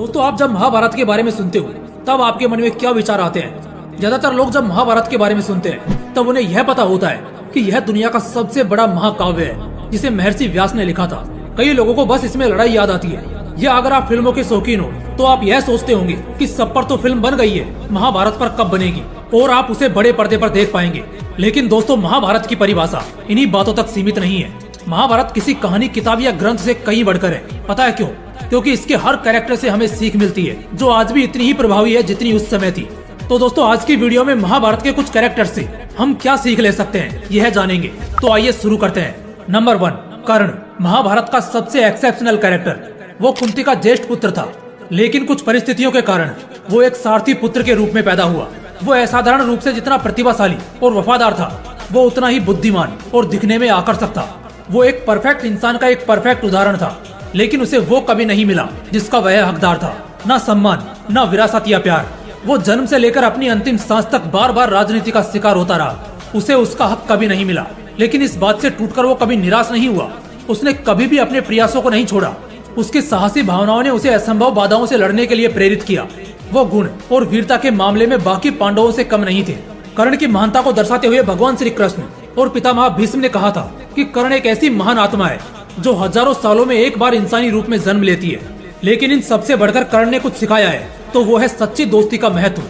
दोस्तों, आप जब महाभारत के बारे में सुनते हो तब आपके मन में क्या विचार आते हैं? ज्यादातर लोग जब महाभारत के बारे में सुनते हैं तब उन्हें यह पता होता है कि यह दुनिया का सबसे बड़ा महाकाव्य है जिसे महर्षि व्यास ने लिखा था। कई लोगों को बस इसमें लड़ाई याद आती है, या अगर आप फिल्मों के शौकीन हो तो आप यह सोचते होंगे कि सब पर तो फिल्म बन गई है, महाभारत पर कब बनेगी और आप उसे बड़े पर्दे पर देख पाएंगे। लेकिन दोस्तों, महाभारत की परिभाषा इन्हीं बातों तक सीमित नहीं है। महाभारत किसी कहानी, किताब या ग्रंथ से कहीं बढ़कर है। पता है क्यों? क्योंकि इसके हर कैरेक्टर से हमें सीख मिलती है जो आज भी इतनी ही प्रभावी है जितनी उस समय थी। तो दोस्तों, आज की वीडियो में महाभारत के कुछ कैरेक्टर से हम क्या सीख ले सकते हैं यह जानेंगे। तो आइए शुरू करते हैं। नंबर 1, कर्ण। महाभारत का सबसे एक्सेप्शनल कैरेक्टर। वो कुंती का ज्येष्ठ पुत्र था, लेकिन कुछ परिस्थितियों के कारण वो एक सारथी पुत्र के रूप में पैदा हुआ। वो असाधारण रूप से जितना प्रतिभाशाली और वफादार था, वो उतना ही बुद्धिमान और दिखने में आकर्षक था। वो एक परफेक्ट इंसान का एक परफेक्ट उदाहरण था, लेकिन उसे वो कभी नहीं मिला जिसका वह हकदार था। ना सम्मान, ना विरासत या प्यार। वो जन्म से लेकर अपनी अंतिम सांस तक बार बार राजनीति का शिकार होता रहा। उसे उसका हक कभी नहीं मिला, लेकिन इस बात से टूटकर वो कभी निराश नहीं हुआ। उसने कभी भी अपने प्रयासों को नहीं छोड़ा। उसकी साहसी भावनाओं ने उसे असंभव बाधाओं से लड़ने के लिए प्रेरित किया। वो गुण और वीरता के मामले में बाकी पांडवों से कम नहीं थे। कर्ण की महानता को दर्शाते हुए भगवान श्री कृष्ण और पितामह भीष्म ने कहा था कि कर्ण एक ऐसी महान आत्मा है जो हजारों सालों में एक बार इंसानी रूप में जन्म लेती है। लेकिन इन सबसे बढ़कर कर्ण ने कुछ सिखाया है, तो वो है सच्ची दोस्ती का महत्व।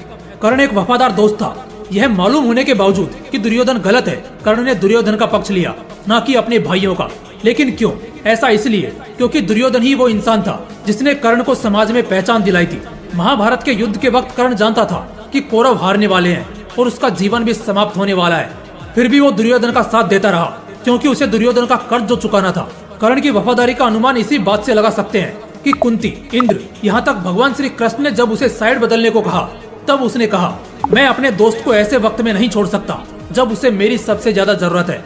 कर्ण एक वफादार दोस्त था। यह मालूम होने के बावजूद कि दुर्योधन गलत है, कर्ण ने दुर्योधन का पक्ष लिया, न कि अपने भाइयों का। लेकिन क्यों? ऐसा इसलिए क्योंकि दुर्योधन ही वो इंसान था जिसने कर्ण को समाज में पहचान दिलाई थी। महाभारत के युद्ध के वक्त कर्ण जानता था कि कौरव हारने वाले हैं और उसका जीवन भी समाप्त होने वाला है। फिर भी वो दुर्योधन का साथ देता रहा, क्योंकि उसे दुर्योधन का कर्ज जो चुकाना था। कर्ण की वफादारी का अनुमान इसी बात से लगा सकते हैं कि कुंती, इंद्र, यहाँ तक भगवान श्री कृष्ण ने जब उसे साइड बदलने को कहा, तब उसने कहा, मैं अपने दोस्त को ऐसे वक्त में नहीं छोड़ सकता जब उसे मेरी सबसे ज्यादा जरूरत है।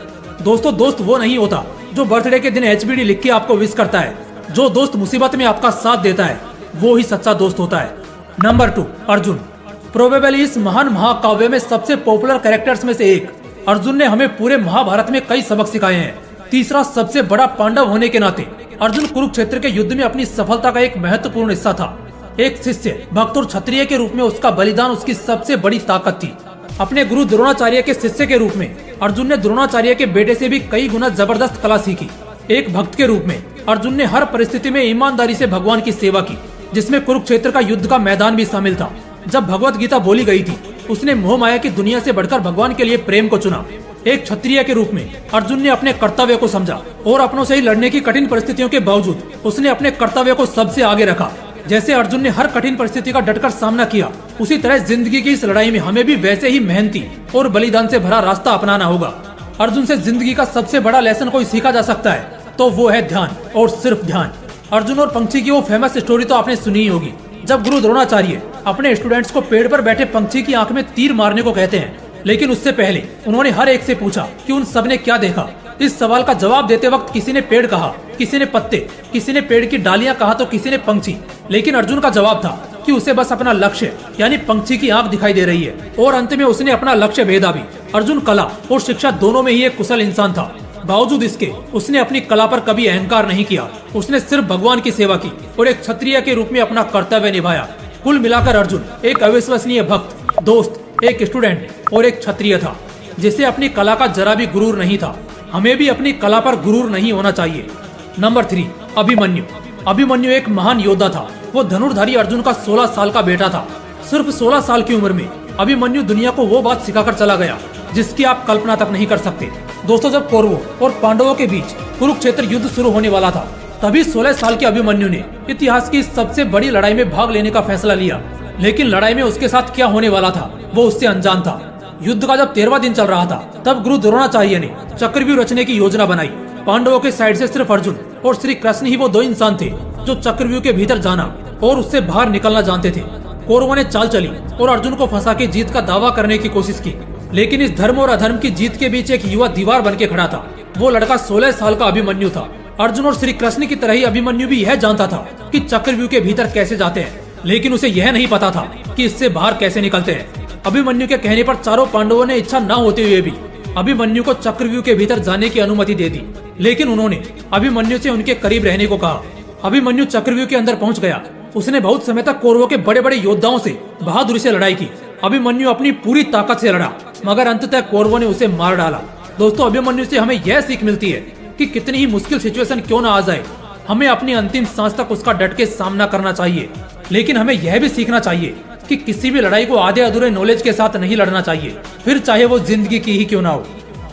दोस्तों, दोस्त वो नहीं होता जो बर्थडे के दिन HBD लिख के आपको विश करता है। जो दोस्त मुसीबत में आपका साथ देता है वो ही सच्चा दोस्त होता है। नंबर 2, अर्जुन। प्रोबेबली इस महान महाकाव्य में सबसे पॉपुलर कैरेक्टर्स में से एक। अर्जुन ने हमें पूरे महाभारत में कई सबक सिखाए हैं। तीसरा सबसे बड़ा पांडव होने के नाते अर्जुन कुरुक्षेत्र के युद्ध में अपनी सफलता का एक महत्वपूर्ण हिस्सा था। एक शिष्य, भक्त और क्षत्रिय के रूप में उसका बलिदान उसकी सबसे बड़ी ताकत थी। अपने गुरु द्रोणाचार्य के शिष्य के रूप में अर्जुन ने द्रोणाचार्य के बेटे से भी कई गुना जबरदस्त कला सीखी। एक भक्त के रूप में अर्जुन ने हर परिस्थिति में ईमानदारी से भगवान की सेवा की, जिसमें कुरुक्षेत्र का युद्ध का मैदान भी शामिल था। जब भगवत गीता बोली गई थी, उसने मोह माया की दुनिया से बढ़कर भगवान के लिए प्रेम को चुना। एक क्षत्रिय के रूप में अर्जुन ने अपने कर्तव्य को समझा और अपनों से ही लड़ने की कठिन परिस्थितियों के बावजूद उसने अपने कर्तव्य को सबसे आगे रखा। जैसे अर्जुन ने हर कठिन परिस्थिति का डटकर सामना किया, उसी तरह जिंदगी की इस लड़ाई में हमें भी वैसे ही मेहनती और बलिदान से भरा रास्ता अपनाना होगा। अर्जुन से जिंदगी का सबसे बड़ा लेसन कोई सीखा जा सकता है तो वो है ध्यान, और सिर्फ ध्यान। अर्जुन और पंछी की वो फेमस स्टोरी तो आपने सुनी ही होगी, जब गुरु द्रोणाचार्य अपने स्टूडेंट्स को पेड़ पर बैठे पंछी की आंख में तीर मारने को कहते हैं। लेकिन उससे पहले उन्होंने हर एक से पूछा कि उन सब ने क्या देखा। इस सवाल का जवाब देते वक्त किसी ने पेड़ कहा, किसी ने पत्ते, किसी ने पेड़ की डालियां कहा तो किसी ने पंछी। लेकिन अर्जुन का जवाब था कि उसे बस अपना लक्ष्य यानी पंछी की आंख दिखाई दे रही है, और अंत में उसने अपना लक्ष्य भेदा भी। अर्जुन कला और शिक्षा दोनों में ही एक कुशल इंसान था। बावजूद इसके उसने अपनी कला पर कभी अहंकार नहीं किया। उसने सिर्फ भगवान की सेवा की और एक क्षत्रिय के रूप में अपना कर्तव्य निभाया। कुल मिलाकर अर्जुन एक अविश्वसनीय भक्त, दोस्त, एक स्टूडेंट और एक क्षत्रिय था जिसे अपनी कला का जरा भी गुरूर नहीं था। हमें भी अपनी कला पर गुरूर नहीं होना चाहिए। नंबर 3, अभिमन्यु। अभिमन्यु एक महान योद्धा था। वो धनुर्धारी अर्जुन का 16 साल का बेटा था। सिर्फ 16 साल की उम्र में अभिमन्यु दुनिया को वो बात सिखाकर चला गया जिसकी आप कल्पना तक नहीं कर सकते। दोस्तों, जब कौरवों और पांडवों के बीच कुरुक्षेत्र युद्ध शुरू होने वाला था, तभी 16 साल के अभिमन्यु ने इतिहास की सबसे बड़ी लड़ाई में भाग लेने का फैसला लिया। लेकिन लड़ाई में उसके साथ क्या होने वाला था वो उससे अनजान था। युद्ध का जब 13वां दिन चल रहा था, तब गुरु द्रोणाचार्य ने चक्रव्यूह रचने की योजना बनाई। पांडवों के साइड से सिर्फ अर्जुन और श्री कृष्ण ही वो दो इंसान थे जो चक्रव्यूह के भीतर जाना और उससे बाहर निकलना जानते थे। कौरवों ने चाल चली और अर्जुन को फंसा के जीत का दावा करने की कोशिश की। लेकिन इस धर्म और अधर्म की जीत के बीच एक युवा दीवार बन के खड़ा था। वो लड़का 16 साल का अभिमन्यु था। अर्जुन और श्री कृष्ण की तरह ही अभिमन्यु भी यह जानता था कि चक्रव्यूह के भीतर कैसे जाते हैं, लेकिन उसे यह नहीं पता था कि इससे बाहर कैसे निकलते हैं। अभिमन्यु के कहने पर चारों पांडवों ने इच्छा न होते हुए भी अभिमन्यु को चक्रव्यूह के भीतर जाने की अनुमति दे दी। लेकिन उन्होंने अभिमन्यु से उनके करीब रहने को कहा। अभिमन्यु चक्रव्यूह के अंदर पहुंच गया उसने बहुत समय तक कौरवों के बड़े बड़े योद्धाओं से बहादुरी से लड़ाई की। अभिमन्यु अपनी पूरी ताकत से लड़ा, मगर अंततः कौरवों ने उसे मार डाला। दोस्तों, अभिमन्यु से हमें यह सीख मिलती है कि कितनी ही मुश्किल सिचुएशन क्यों ना आ जाए, हमें अपनी अंतिम सांस तक उसका डट के सामना करना चाहिए। लेकिन हमें यह भी सीखना चाहिए कि किसी भी लड़ाई को आधे अधूरे नॉलेज के साथ नहीं लड़ना चाहिए, फिर चाहे वो जिंदगी की ही क्यों ना हो।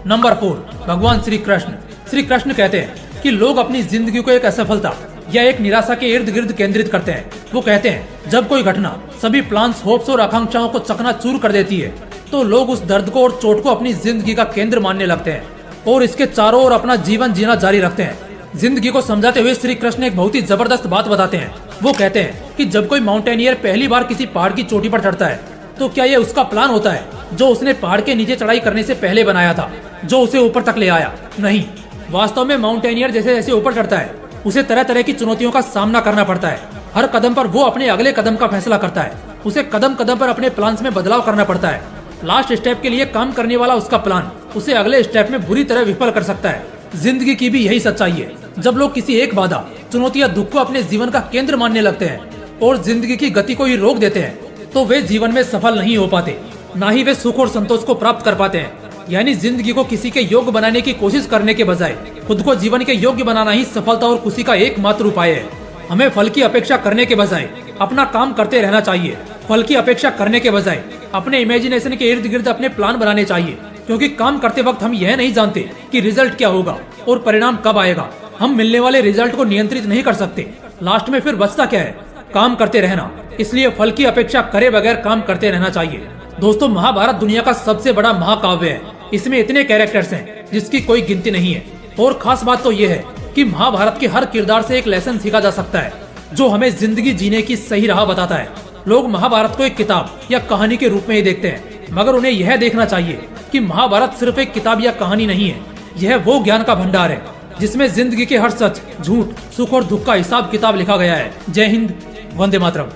नंबर 4, भगवान श्री कृष्ण। श्री कृष्ण कहते हैं कि लोग अपनी जिंदगी को एक असफलता या एक निराशा के इर्द गिर्द केंद्रित करते हैं। वो कहते हैं जब कोई घटना सभी प्लान्स, होप्स और आकांक्षाओं को चकनाचूर कर देती है तो लोग उस दर्द को और चोट को अपनी जिंदगी का केंद्र मानने लगते हैं और इसके चारों ओर अपना जीवन जीना जारी रखते हैं। जिंदगी को समझाते हुए श्री कृष्ण एक बहुत ही जबरदस्त बात बताते हैं। वो कहते हैं कि जब कोई माउंटेनियर पहली बार किसी पहाड़ की चोटी पर चढ़ता है तो क्या ये उसका प्लान होता है जो उसने पहाड़ के नीचे चढ़ाई करने से पहले बनाया था, जो उसे ऊपर तक ले आया? नहीं, वास्तव में माउंटेनियर जैसे जैसे ऊपर चढ़ता है उसे तरह तरह की चुनौतियों का सामना करना पड़ता है। हर कदम पर वो अपने अगले कदम का फैसला करता है। उसे कदम कदम पर अपने प्लान्स में बदलाव करना पड़ता है। लास्ट स्टेप के लिए काम करने वाला उसका प्लान उसे अगले स्टेप में बुरी तरह विफल कर सकता है। जिंदगी की भी यही सच्चाई है। जब लोग किसी एक बाधा, चुनौती या दुख को अपने जीवन का केंद्र मानने लगते हैं और जिंदगी की गति को ही रोक देते हैं तो वे जीवन में सफल नहीं हो पाते, ना ही वे सुख और संतोष को प्राप्त कर पाते हैं। यानी जिंदगी को किसी के योग्य बनाने की कोशिश करने के बजाय खुद को जीवन के योग्य बनाना ही सफलता और खुशी का एकमात्र उपाय है। हमें फल की अपेक्षा करने के बजाय अपना काम करते रहना चाहिए। फल की अपेक्षा करने के बजाय अपने इमेजिनेशन के इर्द गिर्द अपने प्लान बनाने चाहिए, क्योंकि काम करते वक्त हम यह नहीं जानते कि रिजल्ट क्या होगा और परिणाम कब आएगा। हम मिलने वाले रिजल्ट को नियंत्रित नहीं कर सकते। लास्ट में फिर बचता क्या है? काम करते रहना। इसलिए फल की अपेक्षा करे बगैर काम करते रहना चाहिए। दोस्तों, महाभारत दुनिया का सबसे बड़ा महाकाव्य है। इसमें इतने कैरेक्टर्स हैं जिसकी कोई गिनती नहीं है। और खास बात तो ये है कि महाभारत के हर किरदार से एक लेसन सीखा जा सकता है जो हमें जिंदगी जीने की सही राह बताता है। लोग महाभारत को एक किताब या कहानी के रूप में ही देखते हैं, मगर उन्हें यह देखना चाहिए कि महाभारत सिर्फ एक किताब या कहानी नहीं है। यह वो ज्ञान का भंडार है जिसमें जिंदगी के हर सच, झूठ, सुख और दुख का हिसाब किताब लिखा गया है। जय हिंद, वंदे मातरम।